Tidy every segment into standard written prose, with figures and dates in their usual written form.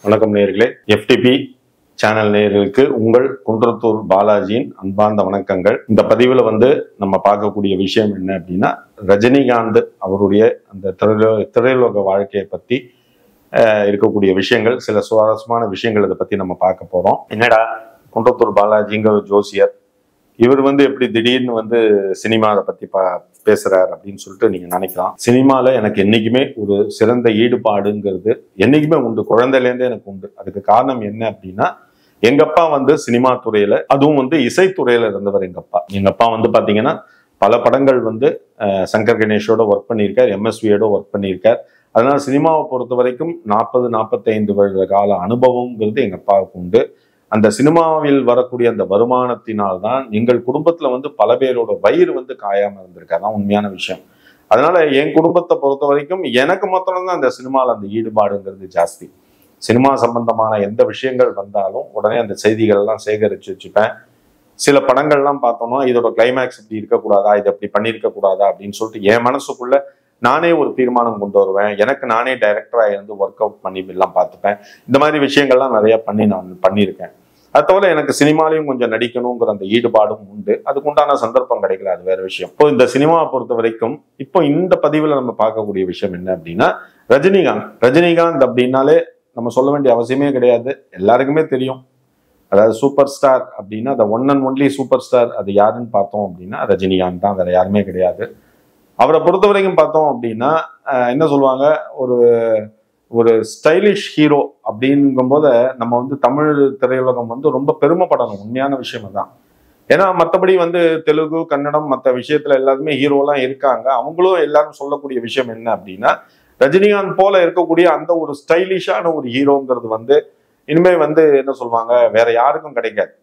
வணக்கம் நேயர்களே. FTP channel நேயர்களுக்கு உங்கள் குன்றத்தூர் பாலாஜியின் அன்பார்ந்த வணக்கங்கள். இந்த பதிவில் நம்ம பார்க்கக்கூடிய விஷயம் என்ன அப்படின்னா, ரஜினிகாந்த் அவருடைய அந்த திரையுலக வாழ்க்கையை பற்றி இருக்கக்கூடிய விஷயங்கள், சில சுவாரஸ்யமான விஷயங்கள் இதை பற்றி நம்ம பார்க்க போகிறோம். என்னடா குன்றத்தூர் பாலாஜிங்கிற ஒரு ஜோசியர், இவர் எப்படி திடீர்னு சினிமா அதை பற்றி பேசுறாரு அப்படின்னு சொல்லிட்டு நீங்க நினைக்கலாம். சினிமால எனக்கு என்னைக்குமே ஒரு சிறந்த ஈடுபாடுங்கிறது என்னைக்குமே உண்டு, குழந்தையிலேருந்தே எனக்கு உண்டு. அதுக்கு காரணம் என்ன அப்படின்னா, எங்க அப்பா சினிமா துறையில, அதுவும் இசைத்துறையில இருந்தவர். எங்க அப்பா பாத்தீங்கன்னா பல படங்கள் சங்கர் கணேஷோட ஒர்க் பண்ணியிருக்கார், எம்எஸ்வியோட ஒர்க் பண்ணியிருக்கார். அதனால சினிமாவை பொறுத்த வரைக்கும் 40-45 வருட கால அனுபவம்ங்கிறது எங்க அப்பாவுக்கு உண்டு. அந்த சினிமாவில் வரக்கூடிய அந்த வருமானத்தினால்தான் எங்கள் குடும்பத்துல பல பேரோட வயிறு காயாம இருந்திருக்கு. அதான் உண்மையான விஷயம். அதனால என் குடும்பத்தை பொறுத்த வரைக்கும் எனக்கு மொத்தம் தான் அந்த சினிமாவில் அந்த ஈடுபாடுங்கிறது ஜாஸ்தி. சினிமா சம்பந்தமான எந்த விஷயங்கள் வந்தாலும் உடனே அந்த செய்திகள் எல்லாம் சேகரிச்சு வச்சுப்பேன். சில படங்கள்லாம் பார்த்தோம்னா இதோட கிளைமேக்ஸ் இப்படி இருக்கக்கூடாதா, இதை அப்படி பண்ணியிருக்க கூடாதா அப்படின்னு சொல்லிட்டு என் மனசுக்குள்ள நானே ஒரு தீர்மானம் கொண்டு வருவேன். எனக்கு நானே டைரக்டராக ஒர்க் அவுட் பண்ணி எல்லாம் பார்த்துப்பேன். இந்த மாதிரி விஷயங்கள்லாம் நிறைய நான் பண்ணியிருக்கேன். அது தவிர எனக்கு சினிமாலையும் கொஞ்சம் நடிக்கணுங்கிற அந்த ஈடுபாடும் உண்டு. அதுக்கு உண்டான சந்தர்ப்பம் கிடைக்கல, அது வேற விஷயம். இப்போ இந்த சினிமாவை பொறுத்த வரைக்கும் இப்போ இந்த பதிவில் நம்ம பார்க்கக்கூடிய விஷயம் என்ன அப்படின்னா, ரஜினிகாந்த் அப்படின்னாலே நம்ம சொல்ல வேண்டிய அவசியமே கிடையாது, எல்லாருக்குமே தெரியும். அதாவது சூப்பர் ஸ்டார் அப்படின்னா, அந்த one and only super star அது யாருன்னு பார்த்தோம் அப்படின்னா ரஜினிகாந்த் தான், வேற யாருமே கிடையாது. அவரை பொறுத்த வரைக்கும் பார்த்தோம் அப்படின்னா என்ன சொல்லுவாங்க, ஒரு ஸ்டைலிஷ் ஹீரோ அப்படிங்கும் போது நம்ம தமிழ் திரையுலகம் ரொம்ப பெருமைப்படணும். உண்மையான விஷயம் தான். ஏன்னா மற்றபடி தெலுங்கு, கன்னடம் மற்ற விஷயத்துல எல்லாருமே ஹீரோலாம் இருக்காங்க. அவங்களும் எல்லாரும் சொல்லக்கூடிய விஷயம் என்ன அப்படின்னா, ரஜினிகாந்த் போல இருக்கக்கூடிய அந்த ஒரு ஸ்டைலிஷான ஒரு ஹீரோங்கிறது இனிமே என்ன சொல்லுவாங்க, வேற யாருக்கும் கிடைக்காது.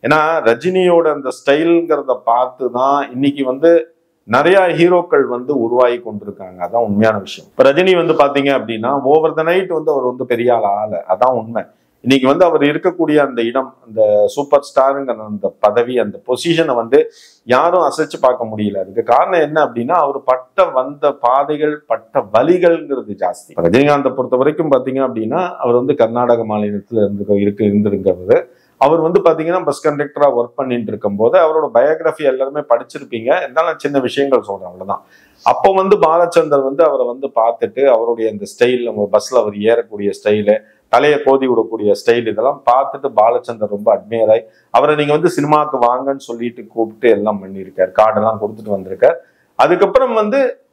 ஏன்னா ரஜினியோட அந்த ஸ்டைல்ங்கிறத பார்த்து தான் இன்னைக்கு நிறைய ஹீரோக்கள் உருவாகி கொண்டிருக்காங்க. அதான் உண்மையான விஷயம். இப்ப ரஜினி பாத்தீங்க அப்படின்னா ஓவர் த நைட் அவர் பெரிய ஆள். அதான் உண்மை. இன்னைக்கு அவர் இருக்கக்கூடிய அந்த இடம், அந்த சூப்பர் ஸ்டாருங்கிற அந்த பதவி, அந்த பொசிஷனை யாரும் அசைச்சு பார்க்க முடியல. அதுக்கு காரணம் என்ன அப்படின்னா, அவர் வந்த பாதைகள், பட்ட வலிகள்ங்கிறது ஜாஸ்தி. ரஜினிகாந்தை பொறுத்த வரைக்கும் பாத்தீங்க அப்படின்னா, அவர் கர்நாடக மாநிலத்துல இருந்திருக்கிறவர். அவர் பாத்தீங்கன்னா பஸ் கண்டக்டரா ஒர்க் பண்ணிட்டு இருக்கும் போது அவரோட பயோகிராஃபி எல்லாருமே படிச்சிருப்பீங்க. இருந்தாலும் சின்ன விஷயங்கள் சொல்றேன், அவ்வளவுதான். அப்போ பாலச்சந்தர் அவரை பார்த்துட்டு அவருடைய அந்த ஸ்டைல், நம்ம பஸ்ல அவர் ஏறக்கூடிய ஸ்டைலு, தலையை கோதி விடக்கூடிய ஸ்டைல், இதெல்லாம் பார்த்துட்டு பாலச்சந்தர் ரொம்ப அட்மையர் ஆகி அவரை நீங்க சினிமாவுக்கு வாங்கன்னு சொல்லிட்டு கூப்பிட்டு எல்லாம் பண்ணியிருக்காரு, கார்டெல்லாம் கொடுத்துட்டு வந்திருக்கார். அதுக்கப்புறம்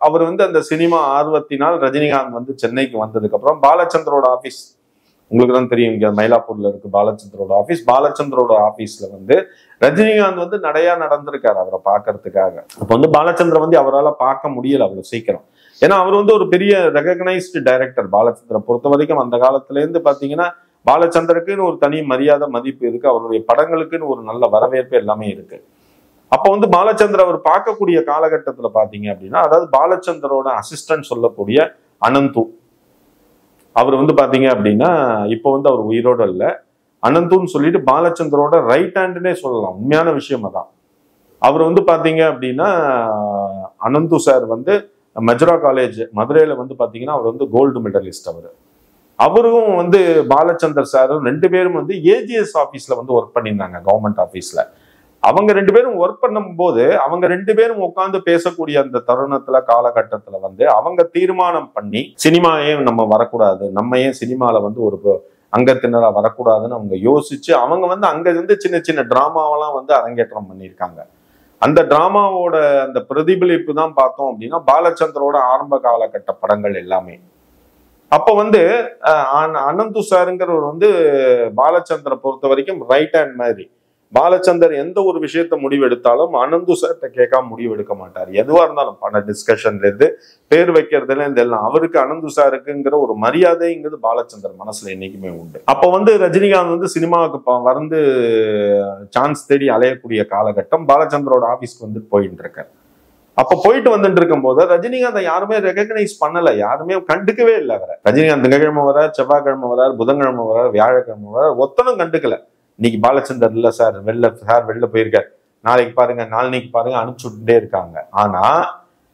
அவர் அந்த சினிமா ஆர்வத்தினால் ரஜினிகாந்த் சென்னைக்கு வந்ததுக்கு அப்புறம் பாலச்சந்தரோட ஆபீஸ் உங்களுக்கு தான் தெரியும், இங்க மயிலாப்பூர்ல இருக்கு பாலச்சந்தரோட ஆபீஸ். பாலச்சந்தரோட ஆபீஸ்ல ரஜினிகாந்த் நடையா நடந்திருக்காரு அவரை பார்க்கறதுக்காக. அப்ப பாலச்சந்திர அவரால் பார்க்க முடியல அவ்வளவு சீக்கிரம். ஏன்னா அவர் ஒரு பெரிய ரெகக்னைஸ்டு டைரக்டர். பாலச்சந்திர பொறுத்த வரைக்கும் அந்த காலத்துல இருந்து பாத்தீங்கன்னா பாலச்சந்தருக்குன்னு ஒரு தனி மரியாதை, மதிப்பு இருக்கு. அவருடைய படங்களுக்குன்னு ஒரு நல்ல வரவேற்பு எல்லாமே இருக்கு. அப்ப பாலச்சந்திர அவர் பார்க்கக்கூடிய காலகட்டத்துல பாத்தீங்க அப்படின்னா, அதாவது பாலச்சந்தரோட அசிஸ்டன்ட் சொல்லக்கூடிய அனந்து, அவர் பாத்தீங்க அப்படின்னா இப்போ அவர் உயிரோட இல்ல. அனந்துன்னு சொல்லிட்டு பாலச்சந்தரோட ரைட் ஹேண்டுன்னே சொல்லலாம். உண்மையான விஷயம் அதான். அவர் பாத்தீங்க அப்படின்னா அனந்து சார் மஜ்ரா காலேஜ் மதுரையில பாத்தீங்கன்னா அவர் கோல்டு மெடலிஸ்ட். அவரும் பாலச்சந்தர் சாரும் ரெண்டு பேரும் ஏஜிஎஸ் ஆபீஸ்ல ஒர்க் பண்ணியிருந்தாங்க, கவர்மெண்ட் ஆபீஸ்ல. அவங்க ரெண்டு பேரும் ஒர்க் பண்ணும்போது அவங்க ரெண்டு பேரும் உட்காந்து பேசக்கூடிய அந்த தருணத்துல, காலகட்டத்துல அவங்க தீர்மானம் பண்ணி சினிமா ஏன் நம்ம வரக்கூடாது, நம்ம ஏன் சினிமால ஒரு அங்கத்தினரா வரக்கூடாதுன்னு அவங்க யோசிச்சு அவங்க அங்க சின்ன சின்ன டிராமாவெல்லாம் அரங்கேற்றம் பண்ணியிருக்காங்க. அந்த டிராமாவோட அந்த பிரதிபலிப்பு தான் பார்த்தோம் அப்படின்னா பாலச்சந்தரோட ஆரம்ப காலகட்ட படங்கள் எல்லாமே. அப்ப அனந்து சாருங்கிறவர் பாலச்சந்தரை பொறுத்த வரைக்கும் ரைட் ஹேண்ட் மாதிரி. பாலச்சந்தர் எந்த ஒரு விஷயத்த முடிவெடுத்தாலும் அனந்து சார்ட்ட கேட்காம முடிவெடுக்க மாட்டார். எதுவா இருந்தாலும் பண டிஸ்கஷன்ல இருந்து பேர் வைக்கிறதுல இருந்து எல்லாம் அவருக்கு அனந்து சாருக்குங்கிற ஒரு மரியாதைங்கிறது பாலச்சந்தர் மனசுல என்னைக்குமே உண்டு. அப்ப ரஜினிகாந்த் சினிமாவுக்கு சான்ஸ் தேடி அலையக்கூடிய காலகட்டம் பாலச்சந்தரோட ஆபீஸ்க்கு போயிட்டு இருக்காரு. அப்ப போயிட்டு வந்துட்டு இருக்கும் போது ரஜினிகாந்தை யாருமே ரெகக்னைஸ் பண்ணல, யாருமே கண்டுக்கவே இல்லை அவரை. ரஜினிகாந்த் திங்கக்கிழமை வரார், செவ்வாய்க்கிழமை வரார், புதன்கிழமை வரார், வியாழக்கிழமை வரார், ஒத்தனும் கண்டுக்கல. இன்னைக்கு பாலச்சந்தர் இல்ல சார், வெளில போயிருக்காரு, நாளைக்கு பாருங்க, நாளைக்கு பாருங்க, அனுப்பிச்சு விட்டுட்டே இருக்காங்க. ஆனா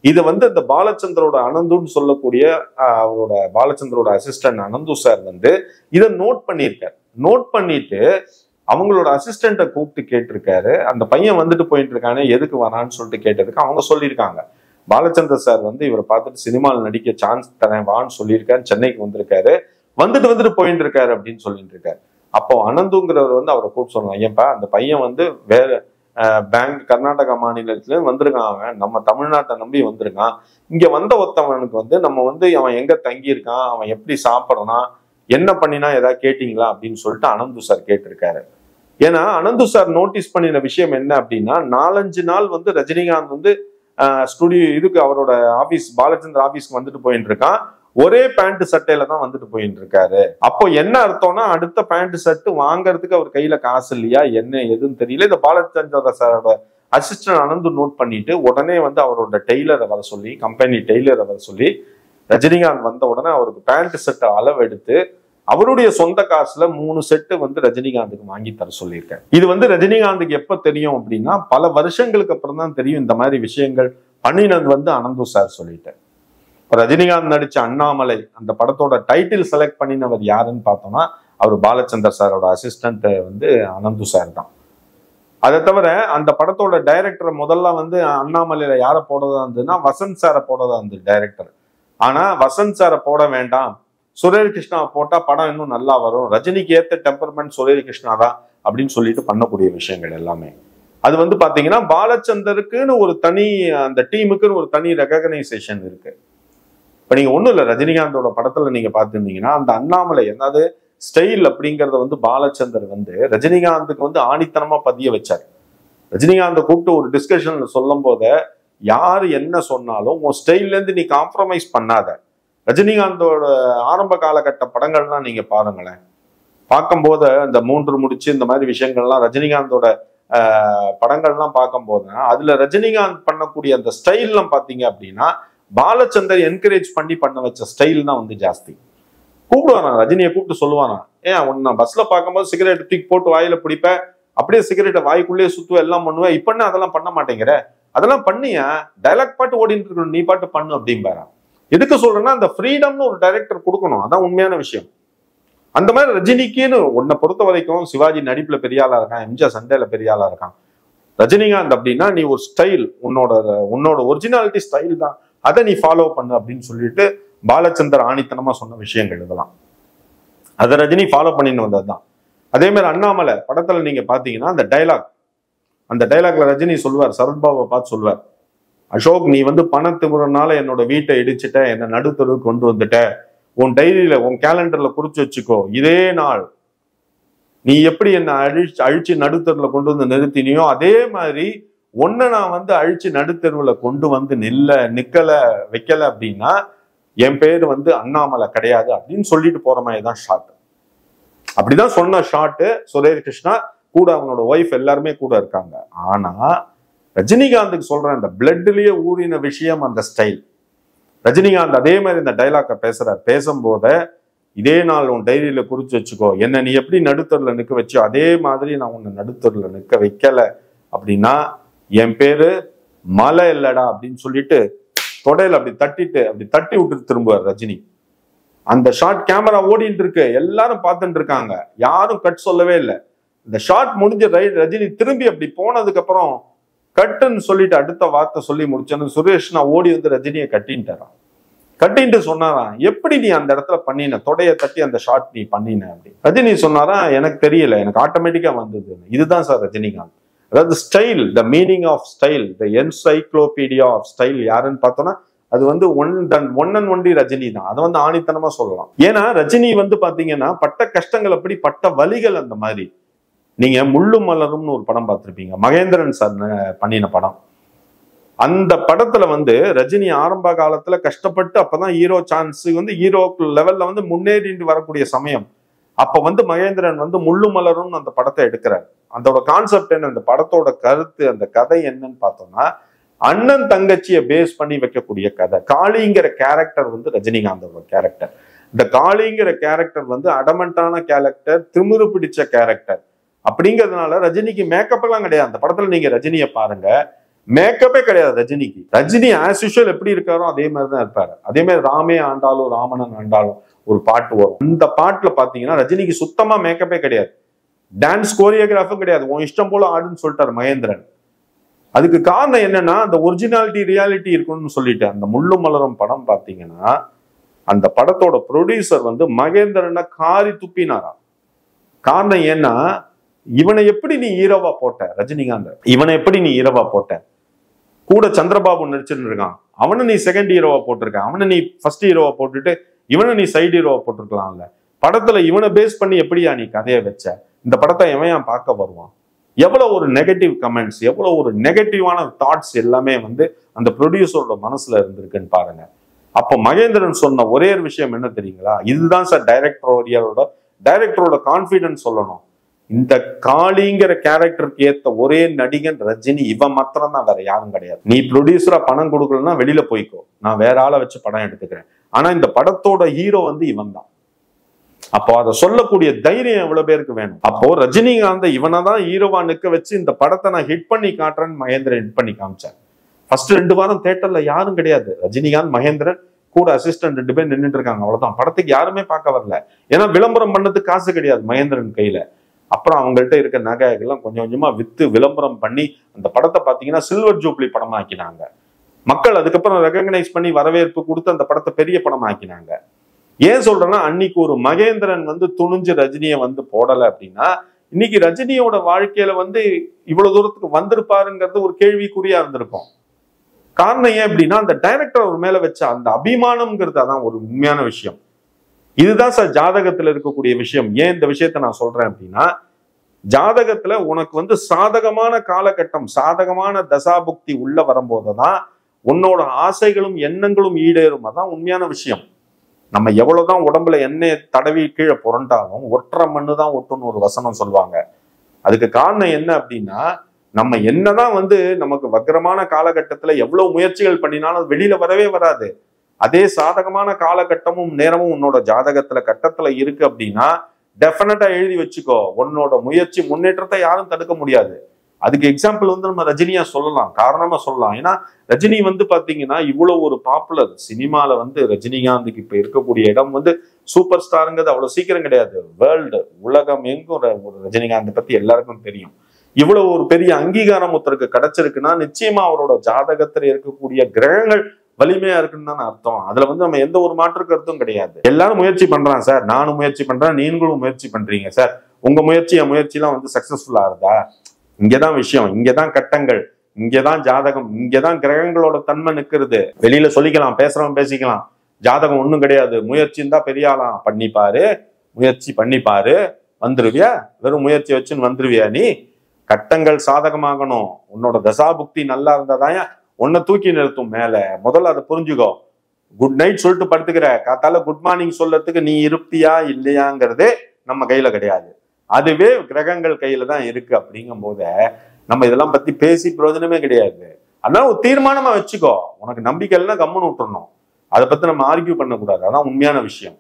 இது வந்து இந்த பாலச்சந்தரோட அனந்துன்னு சொல்லக்கூடிய அவரோட பாலச்சந்தரோட அசிஸ்டன்ட் அனந்து சார் வந்து இதை நோட் பண்ணியிருக்காரு. நோட் பண்ணிட்டு அவங்களோட அசிஸ்டண்ட்டை கூப்பிட்டு கேட்டிருக்காரு, அந்த பையன் வந்துட்டு போயிட்டு இருக்கானே எதுக்கு வரான்னு சொல்லிட்டு கேட்டதுக்கு அவங்க சொல்லியிருக்காங்க, பாலச்சந்தர் சார் வந்து இவரை பார்த்துட்டு சினிமாவில் நடிக்க சான்ஸ் தரேன் வான்னு சொல்லியிருக்காரு, சென்னைக்கு வந்திருக்காரு, வந்துட்டு போயிட்டு இருக்காரு அப்படின்னு சொல்லிட்டு இருக்காரு. அப்போ அனந்துங்கிறவர் வந்து அவரை கூப்பிட்டு சொன்னாங்க, ஐயப்பா அந்த பையன் வந்து வேற பேங்க் கர்நாடகா மாநிலத்துல வந்திருக்கான், அவன் நம்ம தமிழ்நாட்டை நம்பி வந்திருக்கான், இங்க வந்த ஒருத்தவனுக்கு வந்து நம்ம வந்து அவன் எங்க தங்கியிருக்கான், அவன் எப்படி சாப்பிட்றான், என்ன பண்ணினா ஏதாவது கேட்டீங்களா அப்படின்னு சொல்லிட்டு அனந்து சார் கேட்டிருக்காரு. ஏன்னா அனந்து சார் நோட்டீஸ் பண்ணின விஷயம் என்ன அப்படின்னா, 4-5 நாள் வந்து ரஜினிகாந்த் வந்து ஸ்டுடியோ இதுக்கு அவரோட ஆபீஸ் பாலச்சந்தர் ஆபீஸ்க்கு வந்துட்டு போயிட்டு இருக்கான், ஒரே பேண்ட் சட்டையில தான் வந்துட்டு போயிட்டு இருக்காரு. அப்போ என்ன அர்த்தம்னா அடுத்த பேண்ட் ஷர்ட் வாங்கறதுக்கு அவர் கையில காசு இல்லையா என்ன எதுன்னு தெரியல. இந்த பாலச்சந்திர சாரோட அசிஸ்டன்ட் அனந்து நோட் பண்ணிட்டு உடனே வந்து அவரோட டெய்லரை வர சொல்லி, கம்பெனி டெய்லரை வர சொல்லி, ரஜினிகாந்த் வந்த உடனே அவருக்கு பேண்ட் ஷர்ட் அளவு எடுத்து அவருடைய சொந்த காசுல 3 செட்டு வந்து ரஜினிகாந்துக்கு வாங்கி தர சொல்லியிருக்காரு. இது வந்து ரஜினிகாந்துக்கு எப்ப தெரியும் அப்படின்னா பல வருஷங்களுக்கு அப்புறம் தான் தெரியும் இந்த மாதிரி விஷயங்கள் பண்ணினது வந்து அனந்து சார் சொல்லிட்டார். ரஜினிகாந்த் நடிச்ச அண்ணாமலை அந்த படத்தோட டைட்டில் செலக்ட் பண்ணினவர் யாருன்னு பார்த்தோம்னா அவர் பாலச்சந்தர் சாரோட அசிஸ்டன்ட் வந்து அனந்து சார் தான். அதை தவிர அந்த படத்தோட டைரக்டர் முதல்ல வந்து அண்ணாமலையில யாரை போடதா இருந்ததுன்னா வசந்த் சாரை போடதா இருந்தது டைரக்டர். ஆனா வசந்த் சாரை போட வேண்டாம், சுரேஷ் கிருஷ்ணா போட்டா படம் இன்னும் நல்லா வரும், ரஜினிக்கு ஏத்த டெம்பர்மெண்ட் சுரேஷ் கிருஷ்ணா தான் அப்படின்னு சொல்லிட்டு பண்ணக்கூடிய விஷயங்கள் எல்லாமே. அது வந்து பாத்தீங்கன்னா பாலச்சந்தருக்குன்னு ஒரு தனி, அந்த டீமுக்குன்னு ஒரு தனி ரெகக்னைசேஷன் இருக்கு. இப்ப நீங்க ஒண்ணும் இல்லை, ரஜினிகாந்தோட படத்துல நீங்க பார்த்துருந்தீங்கன்னா அந்த அண்ணாமலை என்னது ஸ்டைல் அப்படிங்கறத வந்து பாலச்சந்தர் வந்து ரஜினிகாந்துக்கு வந்து ஆணித்தனமா பதிய வச்சார். ரஜினிகாந்தை கூப்பிட்டு ஒரு டிஸ்கஷன்ல சொல்லும் போத யாரு என்ன சொன்னாலும் உன் ஸ்டைல்ல இருந்து நீ காம்ப்ரமைஸ் பண்ணாத. ரஜினிகாந்தோட ஆரம்ப காலகட்ட படங்கள்லாம் நீங்க பாருங்களேன், பார்க்கும்போது இந்த 3 முடிச்சு இந்த மாதிரி விஷயங்கள்லாம் ரஜினிகாந்தோட படங்கள்லாம் பார்க்கும் போதுனா அதுல ரஜினிகாந்த் பண்ணக்கூடிய அந்த ஸ்டைல்லாம் பாத்தீங்க அப்படின்னா பாலச்சந்தர் என்கரேஜ் பண்ண வச்ச ஸ்டைல் தான் வந்து ஜாஸ்தி. கூப்பிடுவானா ரஜினியை கூப்பிட்டு சொல்லுவானா, ஏன் நான் பஸ்ல பார்க்கும்போது சிகரெட் தூக்கி போட்டு வாயில பிடிப்பேன், அப்படியே சிகரெட்டை வாய்க்குள்ளேயே சுத்துவேன், எல்லாம் பண்ணுவேன், இப்பன்னு அதெல்லாம் பண்ண மாட்டேங்கிற, அதெல்லாம் பண்ணியா டைலாக் பாட்டு ஓடிட்டு இருக்கணும், நீ பாட்டு பண்ணு அப்படிம்பாரா. எதுக்கு சொல்றேன்னா அந்த ஃப்ரீடம்னு ஒரு டைரக்டர் கொடுக்கணும், அதான் உண்மையான விஷயம். அந்த மாதிரி ரஜினிக்குன்னு உன்னை பொறுத்த வரைக்கும் சிவாஜி நடிப்புல பெரிய ஆளா இருக்கான், எம்ஜிஆர் சண்டையில பெரிய ஆளா இருக்கான். ரஜினிகாந்த் அப்படின்னா நீ ஒரு ஸ்டைல், உன்னோட ஒரிஜினாலிட்டி ஸ்டைல் தான், அதை நீ ஃபாலோ பண்ணு அப்படின்னு சொல்லிட்டு பாலச்சந்தர் ஆணித்தனமா சொன்ன விஷயங்கள் இதெல்லாம். அதை ரஜினி ஃபாலோ பண்ணின்னு வந்ததுதான். அதே மாதிரி அண்ணாமலை படத்துல நீங்க பாத்தீங்கன்னா அந்த டைலாக்ல ரஜினி சொல்லுவார், சரத்பாபுவை பார்த்து சொல்லுவார், அசோக் நீ வந்து பணத்திமுறனால என்னோட வீட்டை இடிச்சுட்ட, என்னை நடுத்தருவுக்கு கொண்டு வந்துட்ட, உன் டைரியில உன் கேலண்டர்ல குறிச்சு வச்சுக்கோ, இதே நாள் நீ எப்படி என்னை அழிச்சு நடுத்தருவுல கொண்டு வந்து நிறுத்தினியோ அதே மாதிரி ஒன்ன நான் வந்து அழிச்சு நடுத்தருவுல கொண்டு வந்து நிக்கல வைக்கல அப்படின்னா என் பேரு வந்து அண்ணாமலை கிடையாது அப்படின்னு சொல்லிட்டு போற மாதிரி தான் ஷாட். அப்படிதான் சொன்ன ஷாட்டு. சுரேஷ் கிருஷ்ணா கூட அவனோட ஒய்ஃப் எல்லாருமே கூட இருக்காங்க. ஆனா ரஜினிகாந்துக்கு சொல்றேன், அந்த பிளட்லயே ஊறின விஷயம் அந்த ஸ்டைல். ரஜினிகாந்த் அதே மாதிரி இந்த டைலாக்க பேசுறார். பேசும்போத இதே நாள் உன் டைரியில குறிச்சு வச்சுக்கோ, என்ன நீ எப்படி நடுத்தருல நிக்க வச்சோ அதே மாதிரி நான் உன்னை நடுத்தருல நிக்க வைக்கல அப்படின்னா என் பேரு மலை இல்லடா அப்படின்னு சொல்லிட்டு தொடையில அப்படி தட்டி விட்டுட்டு திரும்புவார் ரஜினி. அந்த ஷார்ட் கேமரா ஓடிட்டு இருக்கு, எல்லாரும் பார்த்துட்டு இருக்காங்க, யாரும் கட் சொல்லவே இல்லை. இந்த ஷார்ட் முடிஞ்ச ரஜினி திரும்பி அப்படி போனதுக்கு அப்புறம் கட்டுன்னு சொல்லிட்டு அடுத்த வார்த்தை சொல்லி முடிச்சேன்னு சுரேஷ் நான் ஓடி வந்து ரஜினியை கட்டின்ட்டு சொன்னாராம், எப்படி நீ அந்த இடத்துல பண்ணின, தொடைய தட்டி அந்த ஷார்ட் நீ பண்ணின அப்படி. ரஜினி சொன்னாராம், எனக்கு தெரியல, எனக்கு ஆட்டோமேட்டிக்கா வந்தது. இதுதான் சார் ரஜினிகாந்த். அதாவது style, the meaning of style, the encyclopedia of style யாருன்னு பார்த்தோம்னா அது வந்து ஒன் அண்ட் ஒன்லி ரஜினி தான். அதை வந்து ஆணித்தனமா சொல்லலாம். ஏன்னா ரஜினி வந்து பாத்தீங்கன்னா பட்ட கஷ்டங்கள் அப்படி, பட்ட வலிகள் அந்த மாதிரி. நீங்க முள்ளும் மலரும்னு ஒரு படம் பார்த்திருப்பீங்க, மகேந்திரன் சார் பண்ணின படம். அந்த படத்துல வந்து ரஜினி ஆரம்ப காலத்துல கஷ்டப்பட்டு அப்பதான் ஹீரோ சான்ஸ் வந்து ஹீரோ லெவல்ல வந்து முன்னேறிட்டு வரக்கூடிய சமயம். அப்ப வந்து மகேந்திரன் வந்து முள்ளும் மலரும் அந்த படத்தை எடுக்கிறார். அதோட கான்செப்ட் என்ன, அந்த படத்தோட கருத்து, அந்த கதை என்னன்னு பார்த்தோம்னா அண்ணன் தங்கச்சியை பேஸ் பண்ணி வைக்கக்கூடிய கதை. காளிங்கிற கேரக்டர் வந்து ரஜினிகாந்தோட கேரக்டர். இந்த காளிங்கிற கேரக்டர் வந்து அடமெண்டான கேரக்டர், திமிரு பிடிச்ச கேரக்டர். அப்படிங்கிறதுனால ரஜினிக்கு மேக்கப் எல்லாம் கிடையாது. அந்த படத்துல நீங்க ரஜினியை பாருங்க, மேக்கப்பே கிடையாது ரஜினிக்கு. ரஜினி ஆஸ் யூஷுவல் எப்படி இருக்காரோ அதே மாதிரிதான் இருப்பாரு. அதே மாதிரி ராமே ஆண்டாலும் ராமணன் ஆண்டாலும் ஒரு பாட்டு வரும். அந்த பாட்டுல பாத்தீங்கன்னா ரஜினிக்கு சுத்தமா மேக்கப்பே கிடையாது, டான்ஸ் கோரியோகிராஃபும் கிடையாது. உன் இஷ்டம் போல ஆடுன்னு சொல்லிட்டாரு மகேந்திரன். அதுக்கு காரணம் என்னன்னா அந்த ஒரிஜினாலிட்டி ரியாலிட்டி இருக்கணும்னு சொல்லிட்டு அந்த முள்ளும் மலரும் படம் பாத்தீங்கன்னா அந்த படத்தோட ப்ரொடியூசர் வந்து மகேந்திரனை காரி துப்பினாராம். காரணம் ஏன்னா இவனை எப்படி நீ ஹீரோவா போட்ட ரஜினிகாந்த், இவனை எப்படி நீ ஹீரோவா போட்ட, கூட சந்திரபாபு நடிச்சுட்டு இருக்கான், அவனை நீ செகண்ட் ஹீரோவா போட்டிருக்க, அவனை நீ ஃபர்ஸ்ட் ஹீரோவா போட்டுட்டு இவனை நீ சைடு ஹீரோவா போட்டிருக்கலாம்ல. படத்துல இவனை பேஸ் பண்ணி எப்படியா நீ கதையை வச்ச, இந்த படத்தை எவன் பார்க்க வருவான். எவ்வளவு ஒரு நெகட்டிவ் கமெண்ட்ஸ், எவ்வளவு ஒரு நெகட்டிவான தாட்ஸ் எல்லாமே வந்து அந்த ப்ரொடியூசரோட மனசுல இருந்திருக்குன்னு பாருங்க. அப்ப மகேந்திரன் சொன்ன ஒரே ஒரு விஷயம் என்ன தெரியுங்களா, இதுதான் சார் டைரக்டரோட கான்பிடன்ஸ் சொல்லணும். இந்த காளிங்கிற கேரக்டருக்கு ஏத்த ஒரே நடிகன் ரஜினி, இவன் மாத்திரம் தான், வேற யாரும் கிடையாது. நீ ப்ரொடியூசரா பணம் கொடுக்கலன்னா வெளியில போய்க்கோ, நான் வேற ஆளை வச்சு படம் எடுத்துக்கிறேன். ஆனா இந்த படத்தோட ஹீரோ வந்து இவன் தான். அப்போ அதை சொல்லக்கூடிய தைரியம் எவ்வளவு பேருக்கு வேணும். அப்போ ரஜினிகாந்த் இவனை தான் ஹீரோவா நிக்க வச்சு இந்த படத்தை நான் ஹிட் பண்ணி காட்டுறேன்னு மகேந்திரன் ஹிட் பண்ணி காமிச்சார். ஃபர்ஸ்ட் 2 வாரம் தியேட்டர்ல யாரும் கிடையாது, ரஜினிகாந்த் மகேந்திரன் கூட அசிஸ்டன்ட் 2 பேர் நின்றுட்டு இருக்காங்க, அவ்வளவுதான். படத்துக்கு யாருமே பார்க்க வரல, ஏன்னா விளம்பரம் பண்ணதுக்கு காசு கிடையாது மகேந்திரன் கையில. அப்புறம் அவங்கள்ட்ட இருக்க நகைகள்லாம் கொஞ்சம் கொஞ்சமா வித்து விளம்பரம் பண்ணி அந்த படத்தை பார்த்தீங்கன்னா சில்வர் ஜூப்ளி படமா ஆக்கினாங்க. மக்கள் அதுக்கப்புறம் ரெகக்னைஸ் பண்ணி வரவேற்பு கொடுத்து அந்த படத்தை பெரிய படமா ஆக்கினாங்க. ஏன் சொல்றேன்னா அன்னைக்கு ஒரு மகேந்திரன் வந்து துணிஞ்சு ரஜினியை வந்து போடலை அப்படின்னா இன்னைக்கு ரஜினியோட வாழ்க்கையில வந்து இவ்வளவு தூரத்துக்கு வந்திருப்பாருங்கிறது ஒரு கேள்விக்குறியா இருந்திருக்கும். காரணம் ஏன் அப்படின்னா அந்த டைரக்டர் அவர் மேல வச்ச அந்த அபிமானம்ங்கிறது அதான் ஒரு உண்மையான விஷயம். இதுதான் சார் ஜாதகத்துல இருக்கக்கூடிய விஷயம். ஏன் இந்த விஷயத்த நான் சொல்றேன் அப்படின்னா, ஜாதகத்துல உனக்கு வந்து சாதகமான காலகட்டம், சாதகமான தசாபுக்தி உள்ள வரும்போதுதான் உன்னோட ஆசைகளும் எண்ணங்களும் ஈடேறும். அதான் உண்மையான விஷயம். நம்ம எவ்வளவுதான் உடம்புல எண்ணெயை தடவி கீழே புரண்டாலும் ஒற்றை மண்ணு தான் ஒட்டுன்னு ஒரு வசனம் சொல்லுவாங்க. அதுக்கு காரணம் என்ன அப்படின்னா, நம்ம என்னதான் வந்து நமக்கு வக்கரமான காலகட்டத்துல எவ்வளவு முயற்சிகள் பண்ணினாலும் வெளியில வரவே வராது. அதே சாதகமான காலகட்டமும் நேரமும் உன்னோட ஜாதகத்துல கட்டத்துல இருக்கு அப்படின்னா டெஃபினட்டா எழுதி வச்சுக்கோ, உன்னோட முயற்சி முன்னேற்றத்தை யாரும் தடுக்க முடியாது. அதுக்கு எக்ஸாம்பிள் வந்து நம்ம ரஜினியா சொல்லலாம், காரணமா சொல்லலாம். ஏன்னா ரஜினி வந்து பாத்தீங்கன்னா இவ்வளவு ஒரு பாப்புலர் சினிமால வந்து ரஜினிகாந்துக்கு இப்ப இருக்கக்கூடிய இடம் வந்து சூப்பர் ஸ்டாருங்கிறது அவ்வளவு சீக்கிரம் கிடையாது. வேர்ல்டு உலகம் எங்கும் ஒரு ரஜினிகாந்த் பத்தி எல்லாருக்கும் தெரியும். இவ்வளவு ஒரு பெரிய அங்கீகாரம் ஒருத்தருக்கு கிடைச்சிருக்குன்னா நிச்சயமா அவரோட ஜாதகத்துல இருக்கக்கூடிய கிரகங்கள் வலிமையா இருக்குன்னு தான் அர்த்தம். அதுல வந்து நம்ம எந்த ஒரு மாற்று கருத்தும் கிடையாது. எல்லாரும் முயற்சி பண்றான் சார், நானும் முயற்சி பண்றேன், நீங்களும் முயற்சி பண்றீங்க சார். உங்க முயற்சி என் முயற்சிலாம் வந்து சக்சஸ்ஃபுல்லா இருந்தா இங்கதான் விஷயம், இங்கதான் கட்டங்கள், இங்கதான் ஜாதகம், இங்கதான் கிரகங்களோட தன்மை நிக்கிறது. வெளியில சொல்லிக்கலாம், பேசுறவன் பேசிக்கலாம், ஜாதகம் ஒண்ணும் கிடையாது, முயற்சி இருந்தா பெரிய ஆளாம், பண்ணிப்பாரு, முயற்சி பண்ணிப்பாரு, வந்துருவியா, வெறும் முயற்சி வச்சுன்னு வந்துருவியா நீ? கட்டங்கள் சாதகமாகணும், உன்னோட தசாபுக்தி நல்லா இருந்தாதான் உன்னை தூக்கி நிறுத்தும் மேல. முதல்ல அதை புரிஞ்சுக்கோ. குட் நைட் சொல்லிட்டு படுத்துக்கிற, காத்தால குட் மார்னிங் சொல்றதுக்கு நீ இருப்பியா இல்லையாங்கிறதே நம்ம கையில கிடையாது, அதுவே கிரகங்கள் கையில தான் இருக்கு. அப்படிங்கும் போத நம்ம இதெல்லாம் பத்தி பேசி பிரயோஜனமே கிடையாது. அதனால ஒரு தீர்மானமா வச்சுக்கோ, உனக்கு நம்பிக்கை இல்லைன்னா கம்முன்னு விட்டுறணும், அதை பத்தி நம்ம ஆர்கியூ பண்ணக்கூடாது. அதான் உண்மையான விஷயம்.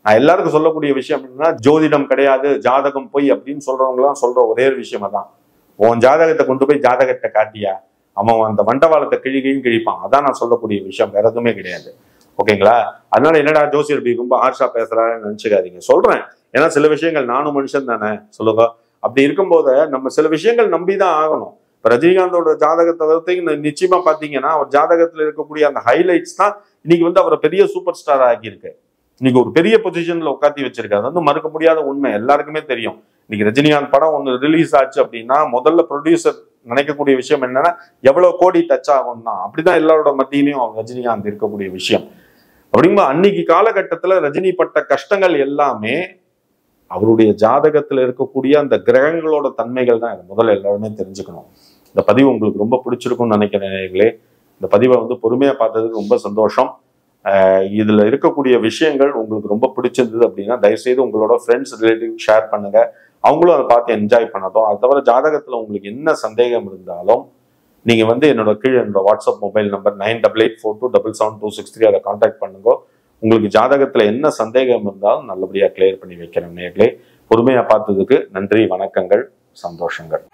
நான் எல்லாருக்கும் சொல்லக்கூடிய விஷயம் அப்படின்னா, ஜோதிடம் கிடையாது, ஜாதகம் போய் அப்படின்னு சொல்றவங்களாம் சொல்ற ஒரே ஒரு விஷயம் அதான். உன் ஜாதகத்தை கொண்டு போய் ஜாதகத்தை காட்டியா, அவன் அந்த மண்டவாளத்தை கிழிப்பான். அதான் நான் சொல்லக்கூடிய விஷயம், வேற எதுவுமே கிடையாது. ஓகேங்களா? அதனால என்னடா ஜோசியர் பி ரொம்ப ஹார்ஷா பேசுறாருன்னு நினைச்சுக்காதீங்க. சொல்றேன், ஏன்னா சில விஷயங்கள் நானும் மனுஷன் தானே, சொல்லுங்க. அப்படி இருக்கும்போது நம்ம சில விஷயங்கள் நம்பிதான் ஆகணும். இப்ப ரஜினிகாந்தோட ஜாதகத்தை வரைக்கும் நிச்சயமா பாத்தீங்கன்னா அவர் ஜாதகத்துல இருக்கக்கூடிய அந்த ஹைலைட்ஸ் தான் இன்னைக்கு வந்து அவரை பெரிய சூப்பர் ஸ்டார் ஆகியிருக்கு, இன்னைக்கு ஒரு பெரிய பொசிஷன்ல உட்காத்தி வச்சிருக்காரு. அது வந்து மறுக்க முடியாத உண்மை, எல்லாருக்குமே தெரியும். இன்னைக்கு ரஜினிகாந்த் படம் ஒண்ணு ரிலீஸ் ஆச்சு அப்படின்னா முதல்ல ப்ரொடியூசர் நினைக்கக்கூடிய விஷயம் என்னன்னா எவ்வளவு கோடி டச் ஆகும் தான். அப்படிதான் எல்லாரோட மத்தியிலையும் ரஜினிகாந்த் இருக்கக்கூடிய விஷயம். அப்படிங்கும்போது அன்னைக்கு காலகட்டத்துல ரஜினி பட்ட கஷ்டங்கள் எல்லாமே அவருடைய ஜாதகத்துல இருக்கக்கூடிய அந்த கிரகங்களோட தன்மைகள் தான். முதல்ல எல்லாருமே தெரிஞ்சுக்கணும். இந்த பதிவு உங்களுக்கு ரொம்ப பிடிச்சிருக்கும்னு நினைக்கிறேன். இந்த பதிவை வந்து பொறுமையா பார்த்ததுக்கு ரொம்ப சந்தோஷம். இதுல இருக்கக்கூடிய விஷயங்கள் உங்களுக்கு ரொம்ப பிடிச்சிருந்தது அப்படின்னா தயவுசெய்து உங்களோட ஃப்ரெண்ட்ஸ் ரிலேட்டிவ் ஷேர் பண்ணுங்க, அவங்களும் அதை பார்த்து என்ஜாய் பண்ணட்டும். அது தவிர ஜாதகத்துல உங்களுக்கு என்ன சந்தேகம் இருந்தாலும் நீங்க வந்து என்னோட வாட்ஸ்அப் மொபைல் நம்பர் 9884277263 அதை கான்டாக்ட் பண்ணுங்க. உங்களுக்கு ஜாதகத்துல என்ன சந்தேகம் இருந்தாலும் நல்லபடியா கிளியர் பண்ணி வைக்கிறேன். நேர்களே, பொறுமையா பார்த்ததுக்கு நன்றி, வணக்கங்கள், சந்தோஷங்கள்.